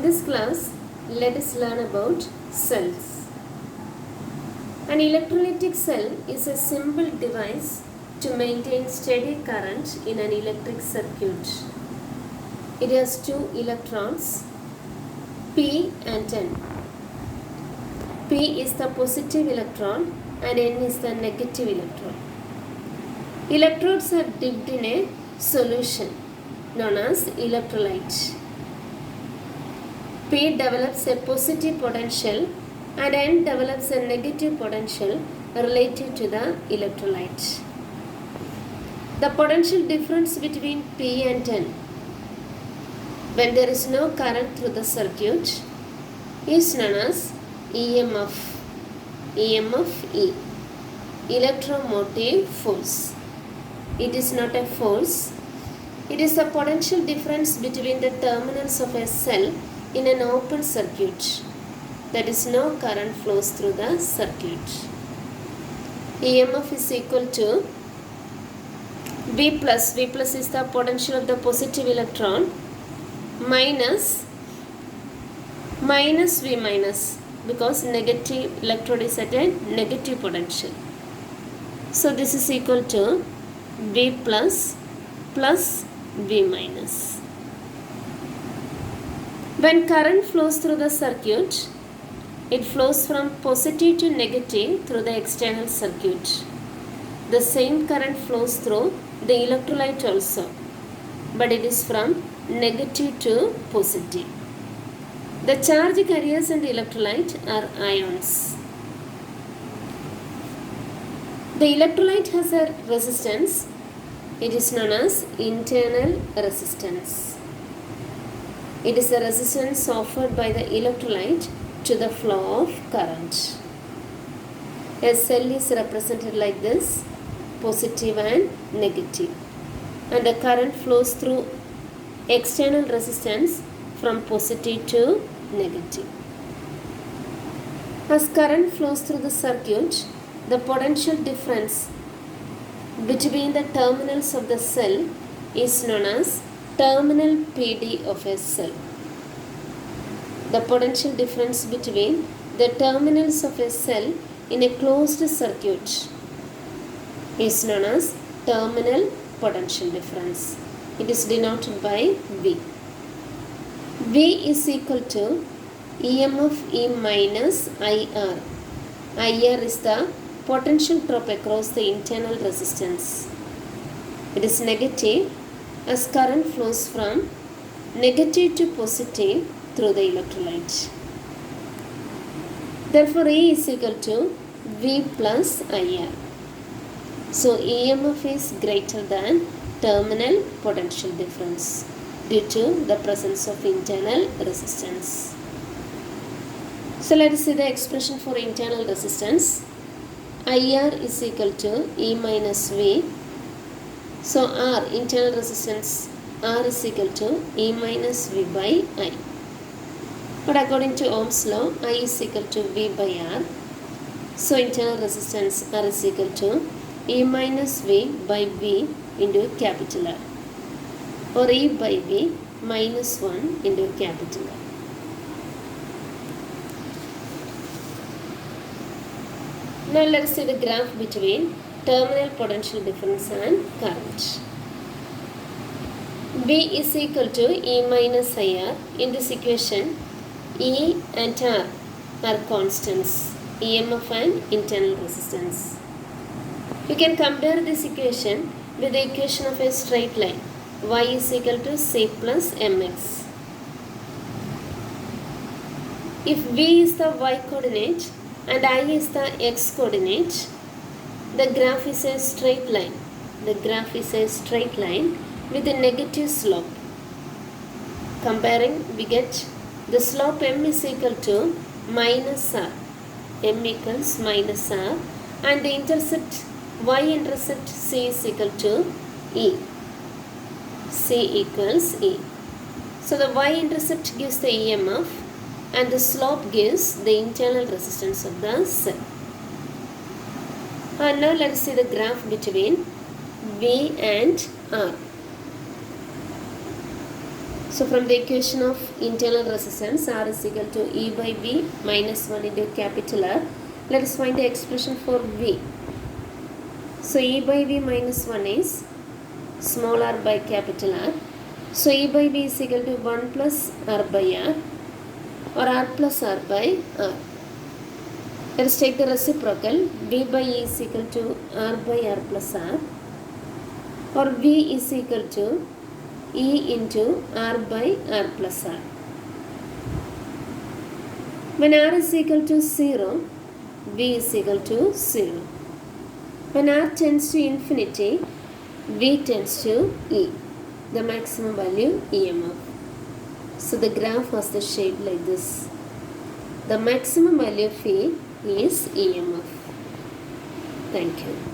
this class, let us learn about cells. An electrolytic cell is a simple device to maintain steady current in an electric circuit. It has two electrons, P and N. P is the positive electron and N is the negative electron. Electrodes are dipped in a solution known as electrolyte. P develops a positive potential and N develops a negative potential related to the electrolyte. The potential difference between P and N when there is no current through the circuit is known as EMF. EMF E. Electromotive force. It is not a force. It is the potential difference between the terminals of a cell in an open circuit. That is, no current flows through the circuit. EMF is equal to V plus. V plus is the potential of the positive electron minus V minus, because negative electrode is at a negative potential. So this is equal to V plus plus V minus. When current flows through the circuit, it flows from positive to negative through the external circuit. The same current flows through the electrolyte also, but it is from negative to positive. The charge carriers in the electrolyte are ions. The electrolyte has a resistance. It is known as internal resistance. It is the resistance offered by the electrolyte to the flow of current. A cell is represented like this, positive and negative, and the current flows through external resistance from positive to negative. As current flows through the circuit, the potential difference between the terminals of the cell is known as terminal PD of a cell. The potential difference between the terminals of a cell in a closed circuit is known as terminal potential difference. It is denoted by V. V is equal to EMF E minus IR. IR is the potential drop across the internal resistance. It is negative as current flows from negative to positive through the electrolyte. Therefore, E is equal to V plus IR. So, EMF is greater than terminal potential difference due to the presence of internal resistance. So, let us see the expression for internal resistance. IR is equal to E minus V. So, R, internal resistance, R is equal to E minus V by I. But according to Ohm's law, I is equal to V by R. So, internal resistance R is equal to E minus V by V into capital R, or E by V minus 1 into capital R. Now let us see the graph between terminal potential difference and current. V is equal to E minus IR. In this equation, E and R are constants, EMF and internal resistance. You can compare this equation with the equation of a straight line. Y is equal to C plus mx. If V is the y coordinate and I is the x coordinate, the graph is a straight line. The graph is a straight line with a negative slope. Comparing, we get the slope m is equal to minus r. M equals minus r, and the intercept y-intercept C is equal to E. C equals E. So the y-intercept gives the EMF and the slope gives the internal resistance of the cell. And now let us see the graph between V and R. So from the equation of internal resistance, R is equal to E by V minus 1 into capital R. Let us find the expression for V. So E by V minus 1 is small r by capital R. So E by V is equal to 1 plus R by R, or R plus R by R. Let us take the reciprocal. V by E is equal to R by R plus R, or V is equal to E into R by R plus R. When R is equal to 0, V is equal to 0. When R tends to infinity, V tends to E, the maximum value EMF. So the graph has the shape like this. The maximum value of E is EMF. Thank you.